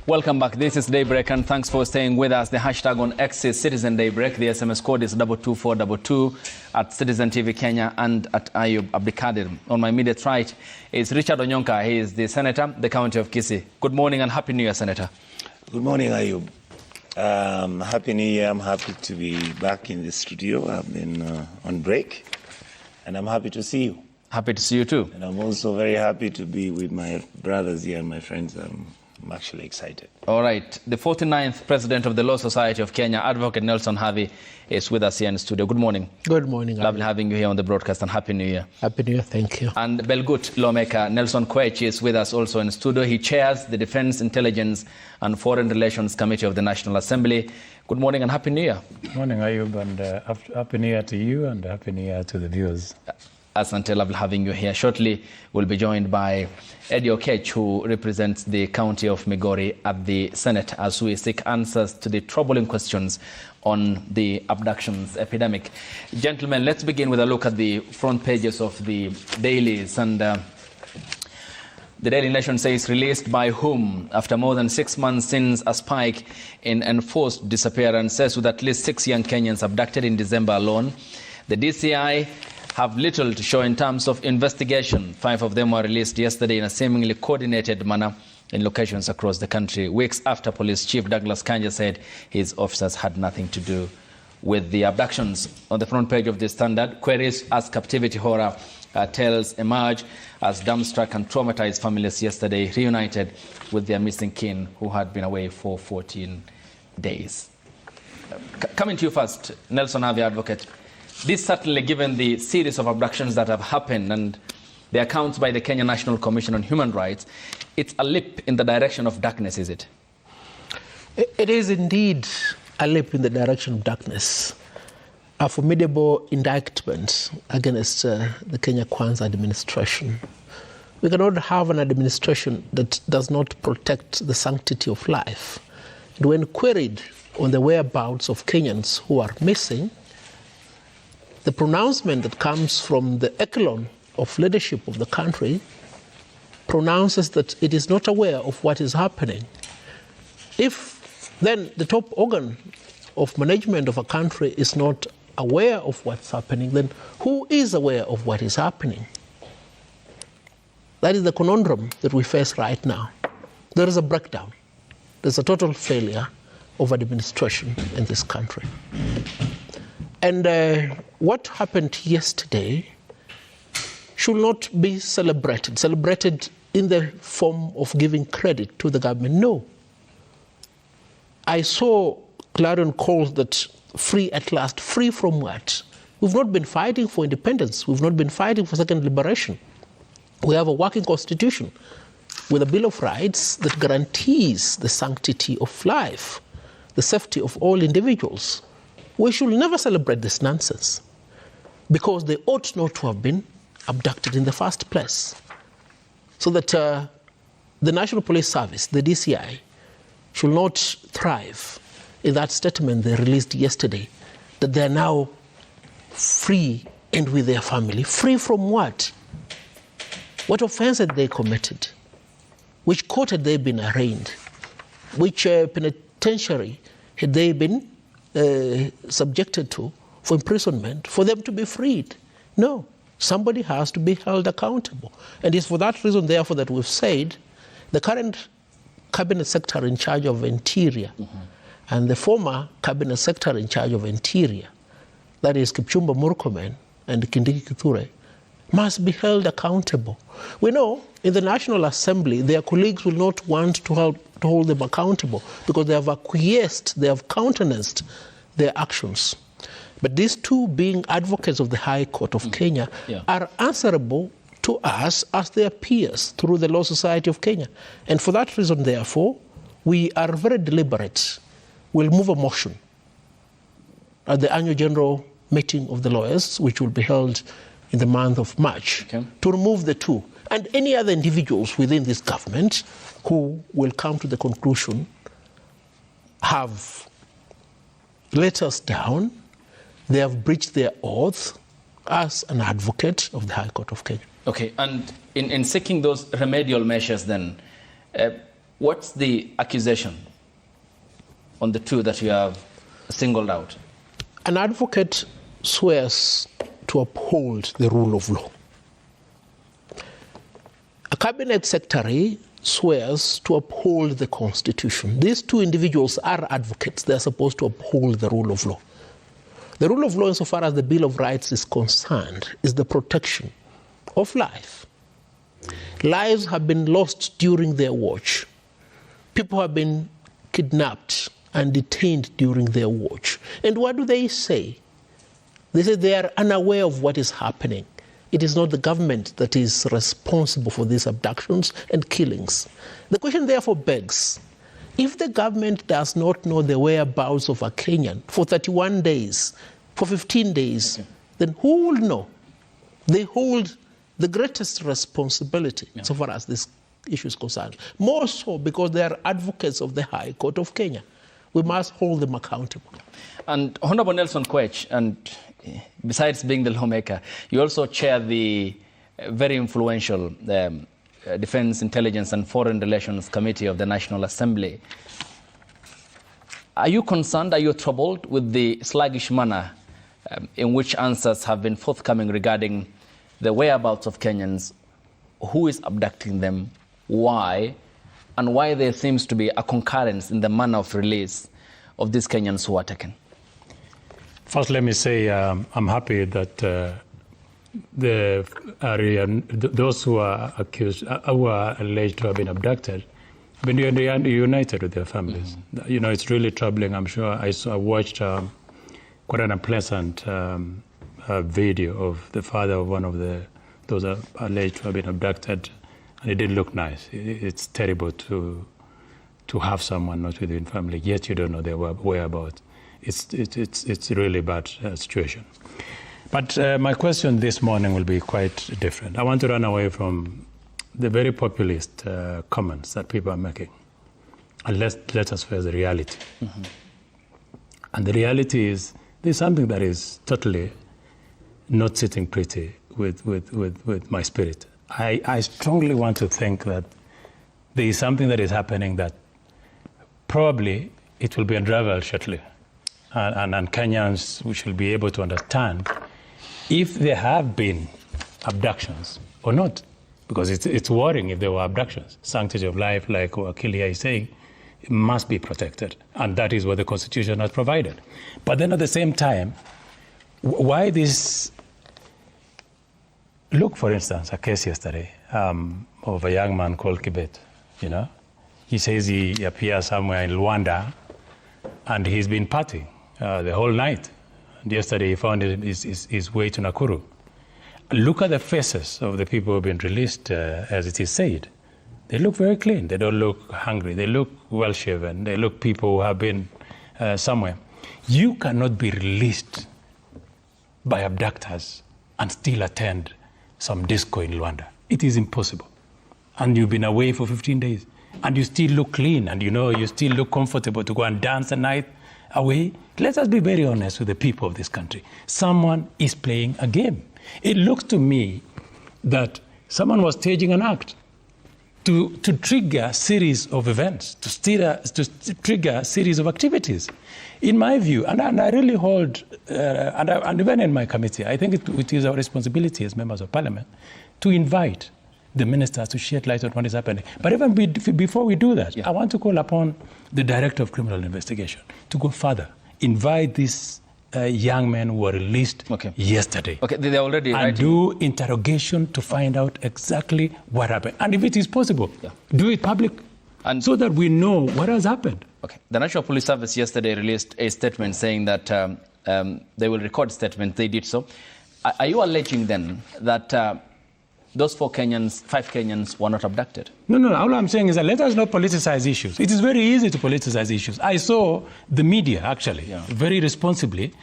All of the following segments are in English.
Welcome back. This is Daybreak, and thanks for staying with us. The hashtag on X is Citizen Daybreak. The SMS code is 22422 at Citizen TV Kenya and at Ayub Abdikadir. On my immediate right is Richard Onyonka. He is the Senator, the County of Kisii. Good morning and Happy New Year, Senator. Good morning, Ayub. Happy New Year. I'm happy to be back in the studio. I've been on break, and I'm happy to see you. Happy to see you too. And I'm also very happy to be with my brothers here and my friends. I'm actually excited. All right. The 49th President of the Law Society of Kenya, Advocate Nelson Harvey, is with us here in the studio. Good morning. Good morning. Lovely having you here on the broadcast, and Happy New Year. Happy New Year, thank you. And Belgut lawmaker Nelson Kwech is with us also in the studio. He chairs the Defense, Intelligence and Foreign Relations Committee of the National Assembly. Good morning and Happy New Year. Good morning, Ayub, and Happy New Year to you and Happy New Year to the viewers. Asante, lovely having you here. Shortly, we'll be joined by Eddie Okech, who represents the county of Migori at the Senate, as we seek answers to the troubling questions on the abductions epidemic. Gentlemen, let's begin with a look at the front pages of the dailies. And the Daily Nation says, released by whom? After more than 6 months since a spike in enforced disappearances, with at least 6 young Kenyans abducted in December alone, the DCI have little to show in terms of investigation. 5 of them were released yesterday in a seemingly coordinated manner in locations across the country, weeks after Police Chief Douglas Kanja said his officers had nothing to do with the abductions. On the front page of the Standard, queries as captivity horror tales emerge as dumbstruck and traumatized families yesterday reunited with their missing kin who had been away for 14 days. Coming to you first, Nelson Harvey, Advocate. This certainly, given the series of abductions that have happened and the accounts by the Kenya National Commission on Human Rights, it's a leap in the direction of darkness, is it? It is indeed a leap in the direction of darkness. A formidable indictment against the Kenya Kwanza administration. We cannot have an administration that does not protect the sanctity of life. And when queried on the whereabouts of Kenyans who are missing, the pronouncement that comes from the echelon of leadership of the country pronounces that it is not aware of what is happening. If then the top organ of management of a country is not aware of what's happening, then who is aware of what is happening? That is the conundrum that we face right now. There is a breakdown. There's a total failure of administration in this country. And what happened yesterday should not be celebrated in the form of giving credit to the government. No. I saw clarion calls that free at last. Free from what? We've not been fighting for independence. We've not been fighting for second liberation. We have a working constitution with a Bill of Rights that guarantees the sanctity of life, the safety of all individuals. We should never celebrate this nonsense because they ought not to have been abducted in the first place. So that the National Police Service, the DCI, should not thrive in that statement they released yesterday, that they are now free and with their family. Free from what? What offense had they committed? Which court had they been arraigned? Which penitentiary had they been subjected to for imprisonment for them to be freed? No, somebody has to be held accountable. And it's for that reason, therefore, that we've said the current cabinet secretary in charge of Interior and the former cabinet secretary in charge of Interior, that is Kipchumba Murkomen and Kindiki Kithure, must be held accountable. We know in the National Assembly, their colleagues will not want to hold them accountable because they have acquiesced, they have countenanced their actions. But these two, being advocates of the High Court of Kenya, are answerable to us as their peers through the Law Society of Kenya. And for that reason, therefore, we are very deliberate. We'll move a motion at the annual general meeting of the lawyers, which will be held in the month of March, to remove the two. And any other individuals within this government who will come to the conclusion have let us down, they have breached their oath as an advocate of the High Court of Kenya. Okay, and in seeking those remedial measures then, What's the accusation on the two that you have singled out? An advocate swears to uphold the rule of law. A cabinet secretary swears to uphold the Constitution. These two individuals are advocates. They're supposed to uphold the rule of law. The rule of law, insofar as the Bill of Rights is concerned, is the protection of life. Lives have been lost during their watch. People have been kidnapped and detained during their watch. And what do they say? They say they are unaware of what is happening. It is not the government that is responsible for these abductions and killings. The question therefore begs, if the government does not know the whereabouts of a Kenyan for 31 days, for 15 days, then who will know? They hold the greatest responsibility so far as this issue is concerned. More so because they are advocates of the High Court of Kenya. We must hold them accountable. And Honorable Nelson Kwech, and besides being the lawmaker, you also chair the very influential Defense, Intelligence and Foreign Relations Committee of the National Assembly. Are you concerned, are you troubled with the sluggish manner in which answers have been forthcoming regarding the whereabouts of Kenyans, who is abducting them, why, and why there seems to be a concurrence in the manner of release of these Kenyans who are taken? First, let me say I'm happy that those who are accused, who are alleged to have been abducted, have been united with their families. Mm-hmm. You know, it's really troubling. I'm sure I watched quite an unpleasant video of the father of one of those alleged to have been abducted, and it didn't look nice. It's terrible to have someone not within family, yet you don't know their whereabouts. It's really bad situation. But my question this morning will be quite different. I want to run away from the very populist comments that people are making, and let us face the reality. Mm-hmm. And the reality is there's something that is totally not sitting pretty with my spirit. I strongly want to think that there is something that is happening that probably it will be unraveled shortly. And Kenyans we should be able to understand if there have been abductions or not. Because it's worrying if there were abductions. Sanctity of life, like Akilia is saying, it must be protected. And that is what the Constitution has provided. But then at the same time, why this... Look, for instance, a case yesterday of a young man called Kibet, you know. He says he appears somewhere in Rwanda and he's been partying the whole night. And yesterday he found his way to Nakuru. Look at the faces of the people who have been released, as it is said. They look very clean. They don't look hungry. They look well-shaven. They look people who have been somewhere. You cannot be released by abductors and still attend some disco in Rwanda. It is impossible. And you've been away for 15 days. And you still look clean. And you know, you still look comfortable to go and dance a night away. Let us be very honest with the people of this country. Someone is playing a game. It looks to me that someone was staging an act to trigger a series of events, to trigger a series of activities. In my view, and I really hold, and even in my committee, I think it is our responsibility as members of parliament to invite the ministers to shed light on what is happening. But even before we do that, I want to call upon the Director of Criminal Investigation to go further, invite these young men who were released yesterday. Okay, they're already and do interrogation to find out exactly what happened. And if it is possible, do it public, and so that we know what has happened. Okay. The National Police Service yesterday released a statement saying that they will record statement. They did so. Are you alleging then that those 5 Kenyans were not abducted? No. All I'm saying is that let us not politicize issues. It is very easy to politicize issues. I saw the media, actually, very responsibly,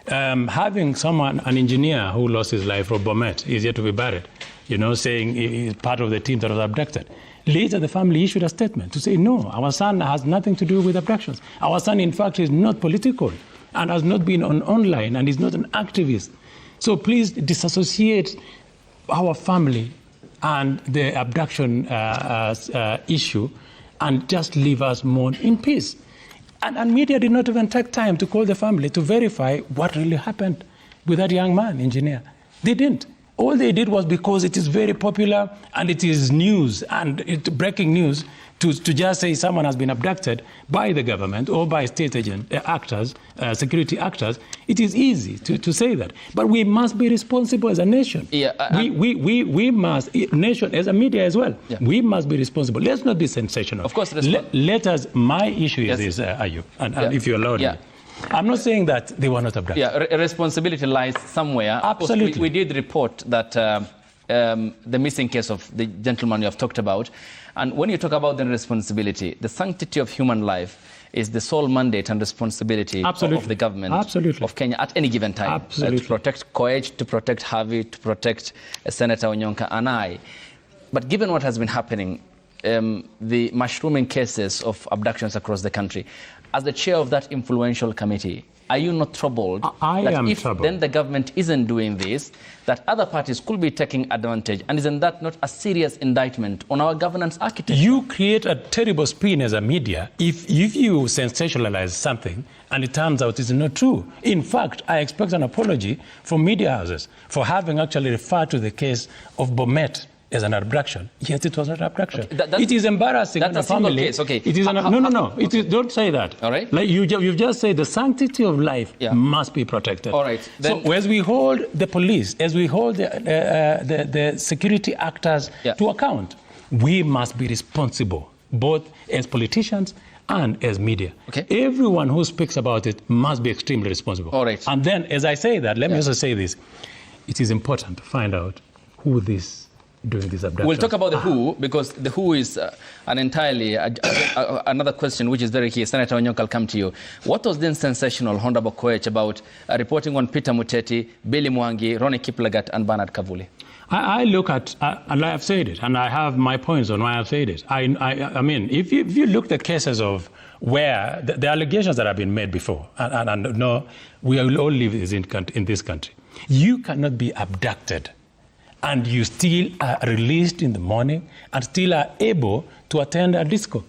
having someone, an engineer who lost his life, Rob Bomet, is yet to be buried, you know, saying he's part of the team that was abducted. Later, the family issued a statement to say, no, our son has nothing to do with abductions. Our son, in fact, is not political and has not been online and is not an activist. So please disassociate our family and the abduction issue and just leave us mourn in peace. And media did not even take time to call the family to verify what really happened with that young man, engineer. They didn't. All they did was because it is very popular and it is news and breaking news to just say someone has been abducted by the government or by state agent actors, security actors. It is easy to say that. But we must be responsible as a nation. Yeah, we must, nation as a media as well, yeah. We must be responsible. Let's not be sensational. Of course, let us, my issue is this, Ayub, and if you allow me. I'm not saying that they were not abducted. Yeah, responsibility lies somewhere. Absolutely. We did report that the missing case of the gentleman you have talked about. And when you talk about the responsibility, the sanctity of human life is the sole mandate and responsibility of the government of Kenya at any given time. To protect Koech, to protect Harvey, to protect Senator Onyonka and I. But given what has been happening, the mushrooming cases of abductions across the country, as the chair of that influential committee, are you not troubled troubled. Then the government isn't doing this, that other parties could be taking advantage? And isn't that not a serious indictment on our governance architecture? You create a terrible spin as a media if you sensationalize something and it turns out it's not true. In fact, I expect an apology from media houses for having actually referred to the case of Bomet as an abduction. Yes, it was an abduction. Okay, it is embarrassing. That's a family. Case. Okay. It is no. It is, don't say that. All right. Like you've just said, the sanctity of life must be protected. All right. Then, so as we hold the police, as we hold the security actors to account, we must be responsible, both as politicians and as media. Okay. Everyone who speaks about it must be extremely responsible. All right. And then, as I say that, let me also say this: it is important to find out who doing this abduction. We'll talk about the who, because the who is an entirely another question which is very key. Senator Onyonka, I'll come to you. What was then sensational, Honorable Koech, about reporting on Peter Muteti, Billy Mwangi, Ronnie Kiplagat, and Bernard Kavuli? I look at, and I have said it, and I have my points on why I've said it. I mean, if you look at the cases of where the allegations that have been made before, and no, we all live in this country. You cannot be abducted and you still are released in the morning and still are able to attend a disco.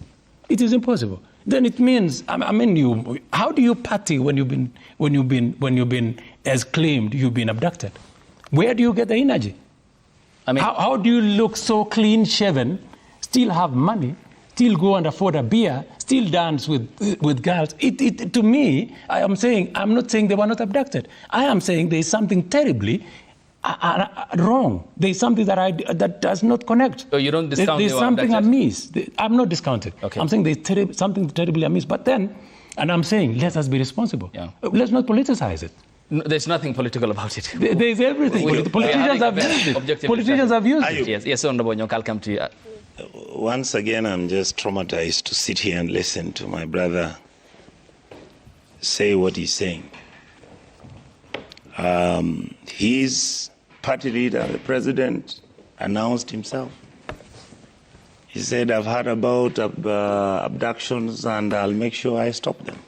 It is impossible. Then it means, how do you party when you've been as claimed you've been abducted? Where do you get the energy? How do you look so clean shaven, still have money, still go and afford a beer, still dance with girls? To me, I'm not saying they were not abducted. I am saying there is something terribly wrong. There's something that does not connect. So you don't discount there's something amiss. I'm not discounting. Okay. I'm saying there's something terribly amiss. But then, and I'm saying, let us be responsible. Yeah. Let's not politicize it. No, there's nothing political about it. There's everything. Politicians have used it. Politicians have used it. Yes, Honorable Onyonka, I'll come to you. Once again, I'm just traumatized to sit here and listen to my brother say what he's saying. His party leader, the president, announced himself. He said, I've heard about abductions and I'll make sure I stop them.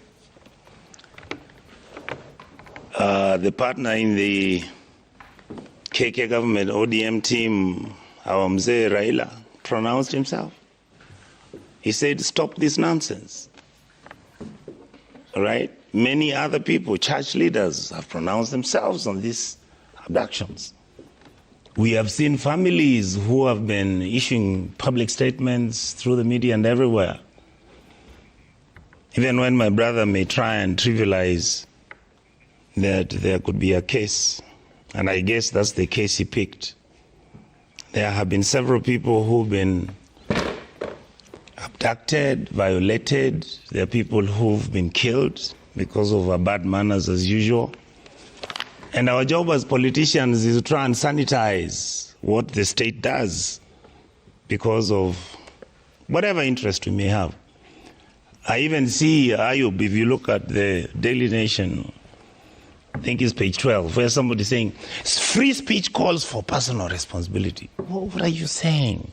The partner in the KK government, ODM team, our Mzee Raila, pronounced himself. He said, stop this nonsense. All right? Many other people, church leaders, have pronounced themselves on these abductions. We have seen families who have been issuing public statements through the media and everywhere. Even when my brother may try and trivialize that there could be a case, and I guess that's the case he picked. There have been several people who've been abducted, violated. There are people who've been killed because of bad manners as usual. And our job as politicians is to try and sanitize what the state does because of whatever interest we may have. I even see, Ayub, if you look at the Daily Nation, I think it's page 12, where somebody's saying, free speech calls for personal responsibility. What are you saying?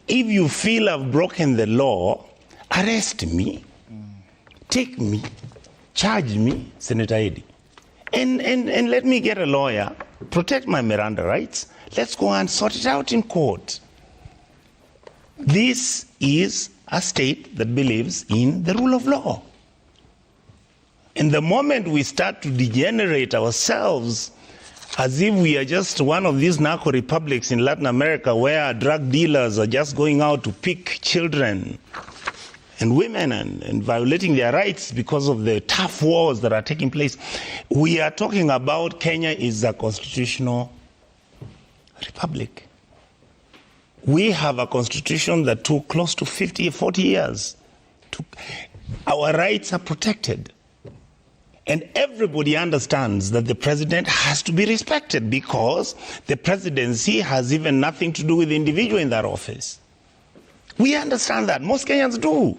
If you feel I've broken the law, arrest me, take me, charge me, Senator Eddy, and let me get a lawyer, protect my Miranda rights. Let's go and sort it out in court. This is a state that believes in the rule of law. And the moment we start to degenerate ourselves as if we are just one of these narco republics in Latin America where drug dealers are just going out to pick children and women and violating their rights because of the tough wars that are taking place, we are talking about Kenya is a constitutional republic. We have a constitution that took close to 40 years. Our rights are protected. And everybody understands that the president has to be respected because the presidency has even nothing to do with the individual in that office. We understand that. Most Kenyans do.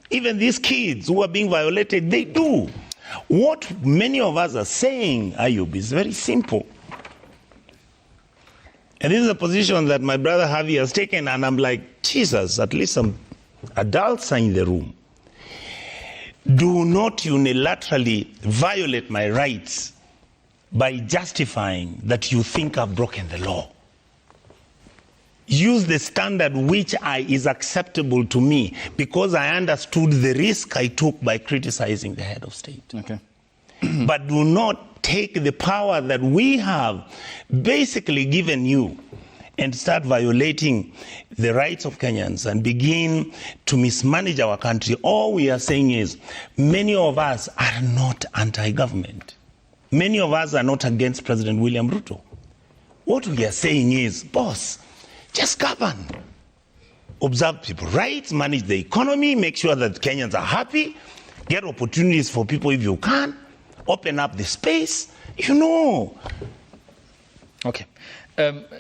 Even these kids who are being violated, they do. What many of us are saying, Ayub, is very simple. And this is a position that my brother Javi has taken, and I'm like, Jesus, at least some adults are in the room. Do not unilaterally violate my rights by justifying that you think I've broken the law. Use the standard which is acceptable to me because I understood the risk I took by criticizing the head of state. Okay. But do not take the power that we have basically given you and start violating the rights of Kenyans and begin to mismanage our country. All we are saying is many of us are not anti-government. Many of us are not against President William Ruto. What we are saying is, boss, just govern. Observe people's rights, manage the economy, make sure that Kenyans are happy, get opportunities for people if you can, open up the space, you know. Okay.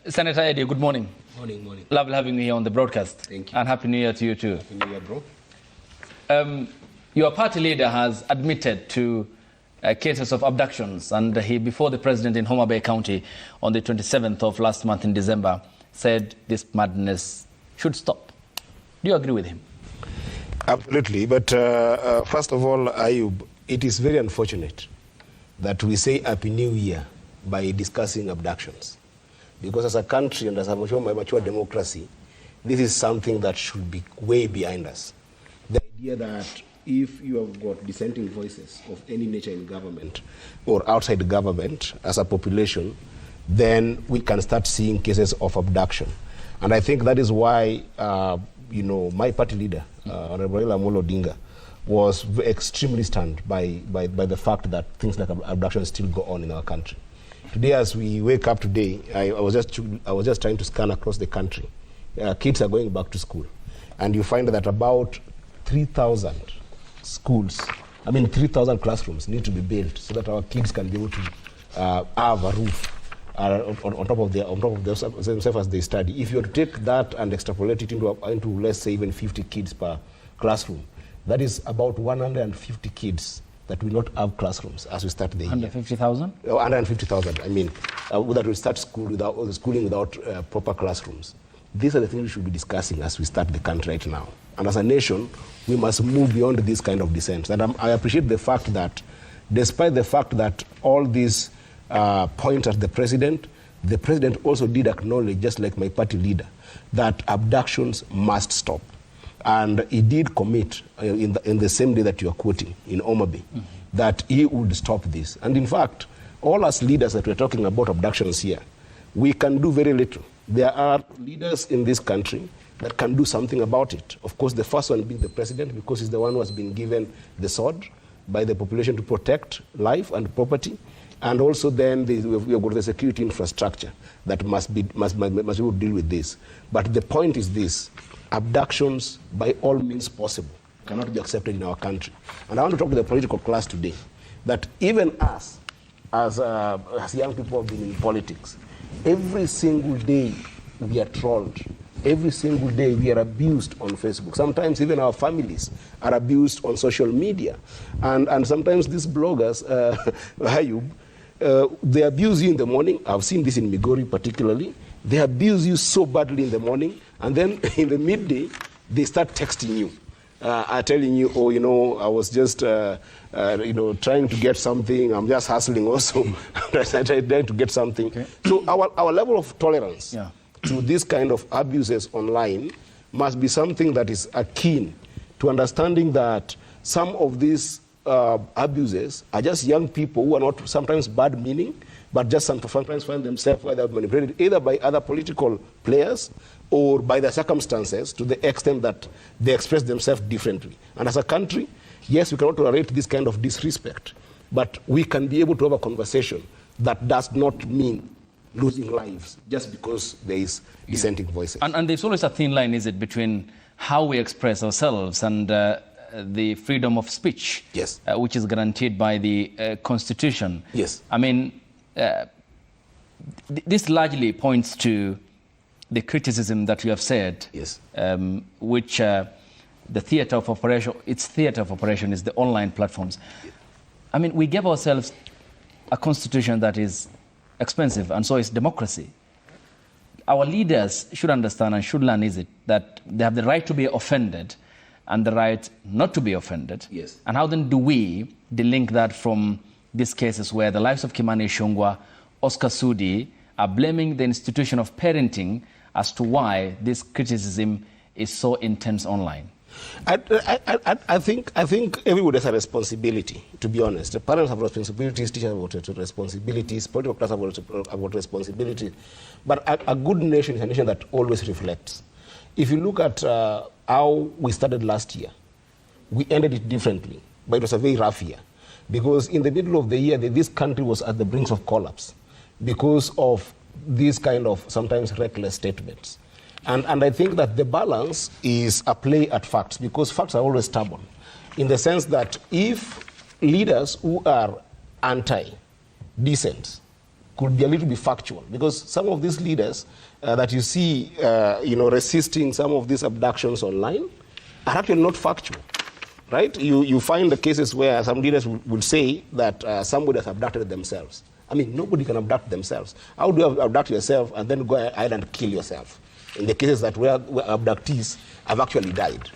Senator Eddie, good morning. Morning. Lovely having you here on the broadcast. Thank you. And Happy New Year to you too. Happy New Year, bro. Your party leader has admitted to cases of abductions, and he, before the president in Homa Bay County on the 27th of last month in December, said this madness should stop. Do you agree with him? Absolutely. But first of all, Ayub, it is very unfortunate that we say Happy New Year by discussing abductions. Because as a country and as a mature democracy, this is something that should be way behind us. The idea that if you have got dissenting voices of any nature in government or outside the government as a population, then we can start seeing cases of abduction. And I think that is why, my party leader, Honorable Amolo Odinga, was extremely stunned by the fact that things like abduction still go on in our country. Today, as we wake up today, I was just trying to scan across the country. Kids are going back to school, and you find that about 3,000 classrooms need to be built so that our kids can be able to have a roof on top of themselves as they study. If you were to take that and extrapolate it into let's say even 50 kids per classroom, that is about 150 kids that will not have classrooms as we start the year. 150,000? 150,000, I mean, that will start schooling without proper classrooms. These are the things we should be discussing as we start the country right now. And as a nation, we must move beyond this kind of dissent. And I appreciate the fact that, despite the fact that all these point at the president also did acknowledge, just like my party leader, that abductions must stop. And he did commit in the same day that you are quoting in Homa Bay, that he would stop this. And in fact, all us leaders that we're talking about abductions here, we can do very little. There are leaders in this country that can do something about it. Of course, the first one being the president, because he's the one who has been given the sword by the population to protect life and property. And also then we have got the security infrastructure that must be able to deal with this. But the point is this: abductions, by all means possible, cannot be accepted in our country. And I want to talk to the political class today, that even us, as young people who have been in politics, every single day we are trolled. Every single day we are abused on Facebook. Sometimes even our families are abused on social media. And sometimes these bloggers, Ayub, they abuse you in the morning. I've seen this in Migori particularly. They abuse you so badly in the morning, and then in the midday, they start texting you, telling you, I was just, trying to get something. I'm just hustling also. trying to get something. Okay. So our level of tolerance to this kind of abuses online must be something that is akin to understanding that some of these abuses are just young people who are not sometimes bad meaning, but just sometimes find themselves where they are manipulated either by other political players or by the circumstances to the extent that they express themselves differently. And as a country, yes, we cannot tolerate this kind of disrespect, but we can be able to have a conversation that does not mean losing lives just because there is dissenting voices. And there's always a thin line, is it, between how we express ourselves and the freedom of speech, yes, which is guaranteed by the Constitution. Yes. I mean, this largely points to the criticism that you have said, yes, which the theater of operation, its theater of operation is the online platforms. I mean, we gave ourselves a constitution that is expensive, and so is democracy. Our leaders should understand and should learn, is it, that they have the right to be offended and the right not to be offended. Yes. And how then do we delink that from these cases where the lives of Kimani Ichung'wah, Oscar Sudi are blaming the institution of parenting as to why this criticism is so intense online? I think everybody has a responsibility, to be honest. The parents have responsibilities, teachers have responsibilities, political class have responsibilities. But a good nation is a nation that always reflects. If you look at how we started last year, we ended it differently, but it was a very rough year. Because in the middle of the year, this country was at the brink of collapse because of these kind of sometimes reckless statements. And I think that the balance is a play at facts, because facts are always stubborn, in the sense that if leaders who are anti-decent could be a little bit factual, because some of these leaders that you see resisting some of these abductions online are actually not factual, right? You find the cases where some leaders will say that somebody has abducted themselves. I mean, nobody can abduct themselves. How do you abduct yourself and then go ahead and kill yourself? In the cases that where abductees have actually died,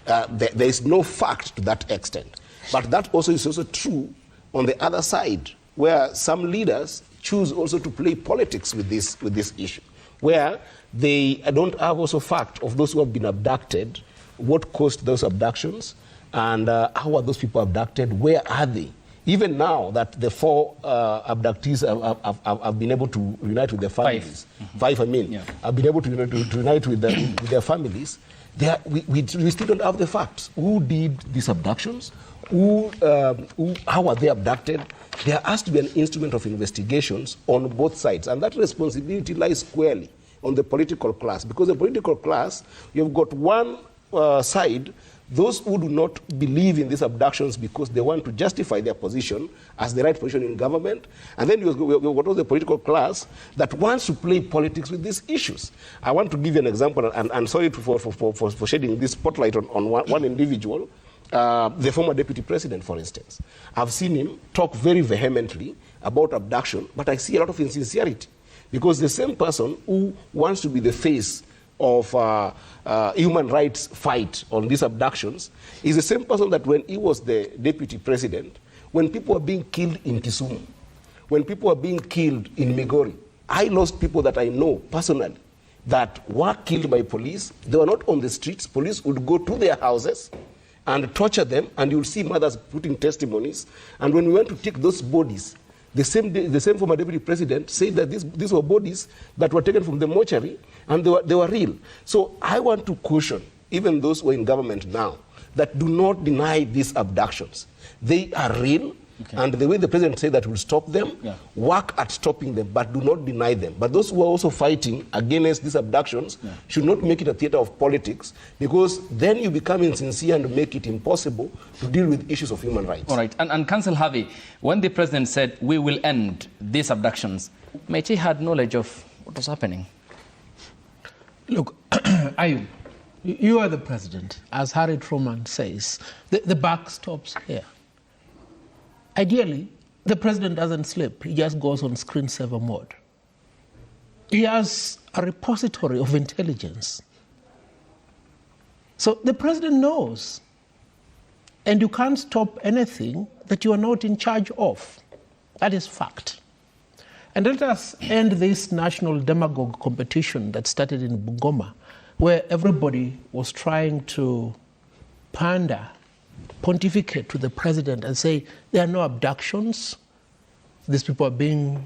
there is no fact to that extent. But that also is also true on the other side, where some leaders choose also to play politics with this issue, where they don't have also fact of those who have been abducted, what caused those abductions, and how are those people abducted, where are they? Even now that the 4 abductees have been able to reunite with their families, 5 have been able to reunite with their families, we still don't have the facts. Who did these abductions? How are they abducted? There has to be an instrument of investigations on both sides, and that responsibility lies squarely on the political class, because the political class, you've got one side, those who do not believe in these abductions because they want to justify their position as the right position in government. And then we've got the political class that wants to play politics with these issues. I want to give you an example, and sorry for shedding this spotlight on one individual, the former deputy president, for instance. I've seen him talk very vehemently about abduction, but I see a lot of insincerity, because the same person who wants to be the face of human rights fight on these abductions is the same person that when he was the deputy president, when people were being killed in Kisumu, when people were being killed in Migori, I lost people that I know personally that were killed by police. They were not on the streets. Police would go to their houses and torture them, and you'll see mothers putting testimonies. And when we went to take those bodies, the same former deputy president said that these were bodies that were taken from the mortuary, and they were real. So I want to caution even those who are in government now that do not deny these abductions. They are real, and the way the president said that will stop them, work at stopping them, but do not deny them. But those who are also fighting against these abductions should not make it a theater of politics, because then you become insincere and make it impossible to deal with issues of human rights. All right. And Council Harvey, when the president said we will end these abductions, Mechi had knowledge of what was happening. Look, Ayub, you are the president. As Harry Truman says, the buck stops here. Ideally, the president doesn't sleep. He just goes on screensaver mode. He has a repository of intelligence. So the president knows. And you can't stop anything that you are not in charge of. That is fact. And let us end this national demagogue competition that started in Bungoma where everybody was trying to pontificate to the president and say, there are no abductions. These people are being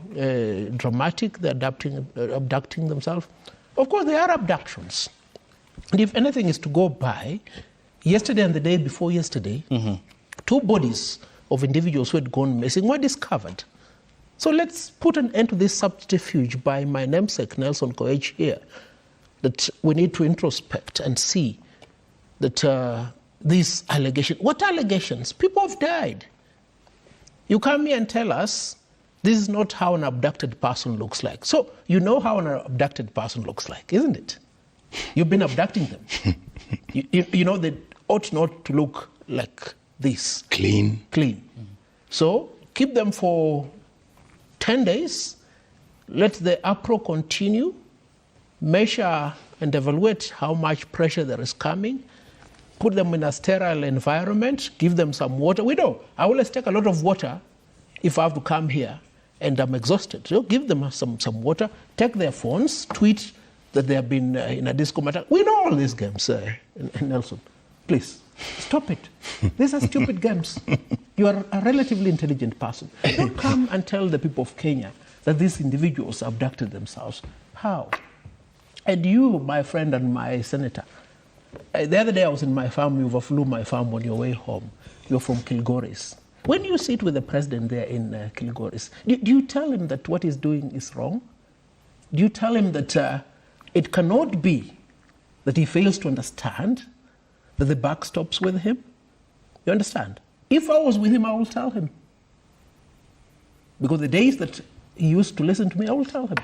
dramatic, they're abducting themselves. Of course, there are abductions. And if anything is to go by, yesterday and the day before yesterday, 2 bodies of individuals who had gone missing were discovered. So let's put an end to this subterfuge by my namesake, Nelson Koech, here, that we need to introspect and see that these allegations, what allegations? People have died. You come here and tell us this is not how an abducted person looks like. So you know how an abducted person looks like, isn't it? You've been abducting them. you know they ought not to look like this. Clean. So keep them for 10 days, let the uproar continue, measure and evaluate how much pressure there is coming, put them in a sterile environment, give them some water. We know, I always take a lot of water if I have to come here and I'm exhausted. So give them some water, take their phones, tweet that they have been in a disco matter. We know all these games, Nelson. Please, stop it. These are stupid games. You are a relatively intelligent person. Don't come and tell the people of Kenya that these individuals abducted themselves. How? And you, my friend and my senator, the other day I was in my farm, you overflew my farm on your way home. You're from Kilgoris. When you sit with the president there in Kilgoris, do you tell him that what he's doing is wrong? Do you tell him that it cannot be that he fails to understand that the buck stops with him? You understand? If I was with him, I will tell him. Because the days that he used to listen to me, I will tell him.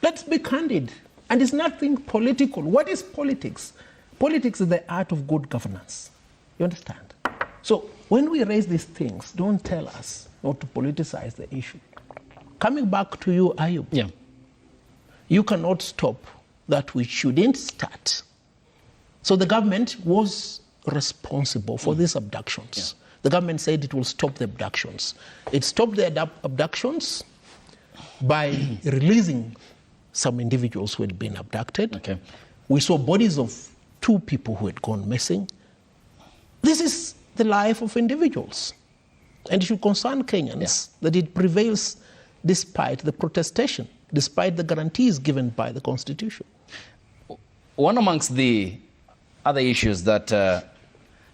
Let's be candid. And it's nothing political. What is politics? Politics is the art of good governance. You understand? So when we raise these things, don't tell us not to politicize the issue. Coming back to you, Ayub. Yeah. You cannot stop that which shouldn't start. So the government was responsible for these abductions. Yeah. The government said it will stop the abductions. It stopped the abductions by releasing some individuals who had been abducted. Okay. We saw bodies of 2 people who had gone missing. This is the life of individuals. And it should concern Kenyans that it prevails despite the protestation, despite the guarantees given by the Constitution. One amongst the other issues that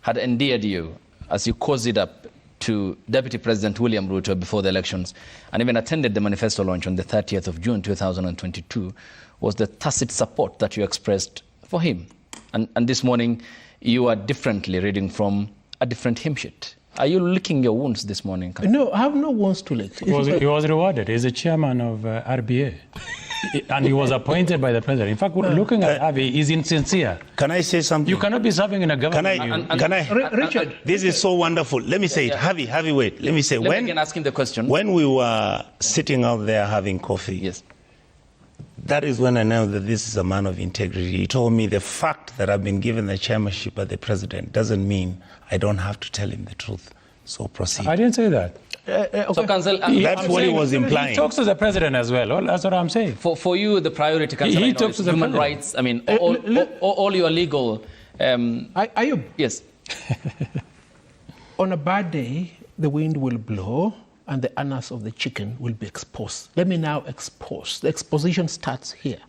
had endeared you as you cozied up to Deputy President William Ruto before the elections and even attended the manifesto launch on the 30th of June 2022 was the tacit support that you expressed for him. And this morning you are differently reading from a different hymn sheet. Are you licking your wounds this morning? No, I have no wounds to lick. He was rewarded. He's the chairman of RBA. And he was appointed by the president. In fact, looking at Avi, he's insincere. Can I say something? You cannot be serving in a government. Richard, this is so wonderful. Let me say it. Harvey, wait. Let me say. Let me again ask him the question. When we were sitting out there having coffee, yes, that is when I know that this is a man of integrity. He told me the fact that I've been given the chairmanship by the president doesn't mean I don't have to tell him the truth. So proceed. I didn't say that. Okay. So, Council, that's what he was implying. He talks to the president as well. That's what I'm saying. For you, the priority, Council, he talks to the human president. rights. I mean, all your legal. Ayub. Yes. On a bad day, the wind will blow and the anus of the chicken will be exposed. Let me now expose. The exposition starts here.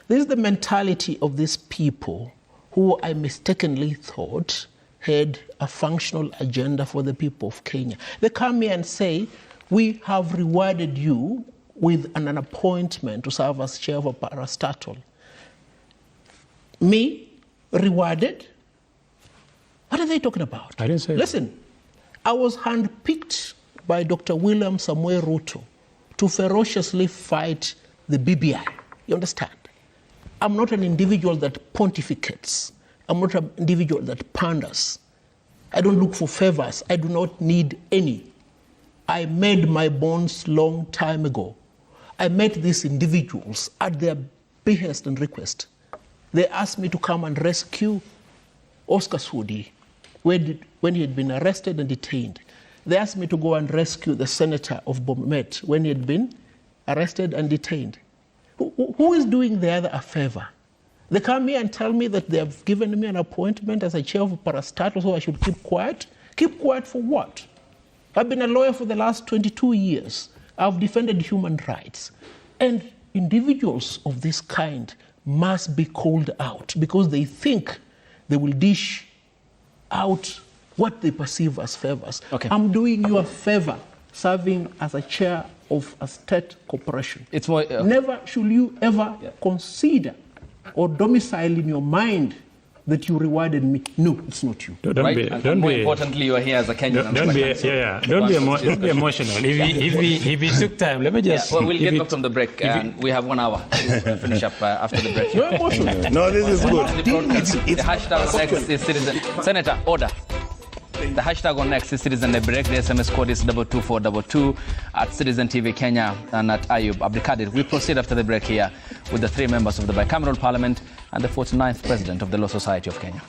This is the mentality of these people who I mistakenly thought had a functional agenda for the people of Kenya. They come here and say, we have rewarded you with an appointment to serve as chair of a parastatal. Me, rewarded? What are they talking about? I didn't say Listen, I was handpicked by Dr. William Samuel Ruto to ferociously fight the BBI. You understand? I'm not an individual that pontificates. I'm not an individual that panders. I don't look for favors. I do not need any. I made my bonds long time ago. I met these individuals at their behest and request. They asked me to come and rescue Oscar Sudi when he had been arrested and detained. They asked me to go and rescue the senator of Bomet when he had been arrested and detained. Who is doing the other a favor? They come here and tell me that they have given me an appointment as a chair of parastatal, so I should keep quiet. Keep quiet for what? I've been a lawyer for the last 22 years. I've defended human rights. And individuals of this kind must be called out because they think they will dish out what they perceive as favors. Okay. I'm doing you a favor serving as a chair of a state corporation. It's more, Never should you ever consider or domicile in your mind that you rewarded me. No, it's not you. Don't right? be, And don't more be, importantly, you are here as a Kenyan. don't be, don't be emotional. If he took time, let me just. Well, we'll get back from the break, and we have 1 hour to finish up after the break. You're emotional. No, this is good. The hashtag next is citizen. Senator, order. The hashtag on next is Citizen Break. The SMS code is 22422 at Citizen TV Kenya and at Ayub Abdikadir. We proceed after the break here with the 3 members of the bicameral parliament and the 49th president of the Law Society of Kenya.